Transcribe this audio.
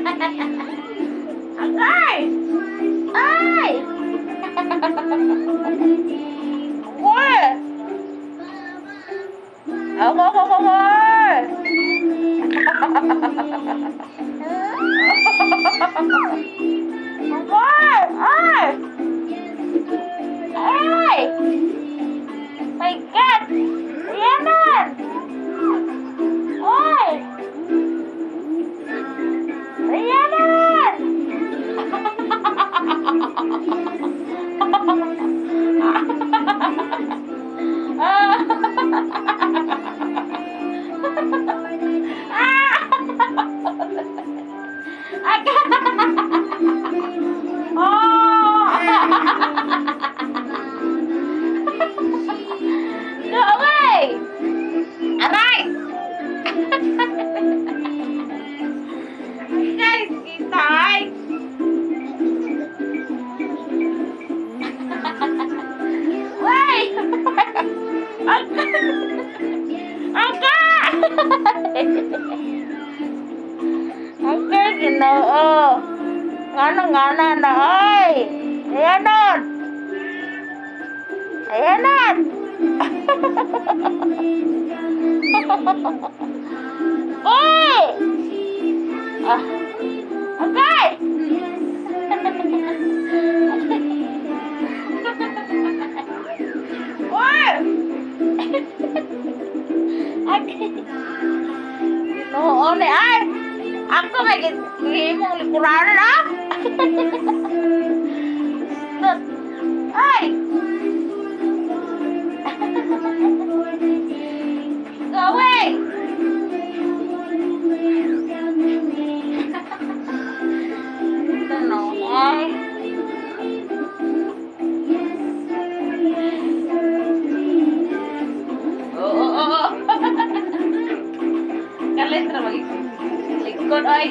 Agay! Ay! Uy! Agay! Agay! Ay! Ay! My God! Yaman! Ay! Yaman! Go away! Aray! Guys, itay! Wait! Aga! Aga, Ginoo. Ngana na, ay! Ayanon! Ayanon! Oy! Ah! Okay! Oy! Okay. Oo, ni ay! Ako may gimong likuran na! Ay! Go away! Ito na, ay! Oo. Kalitra, mag-likod, ay!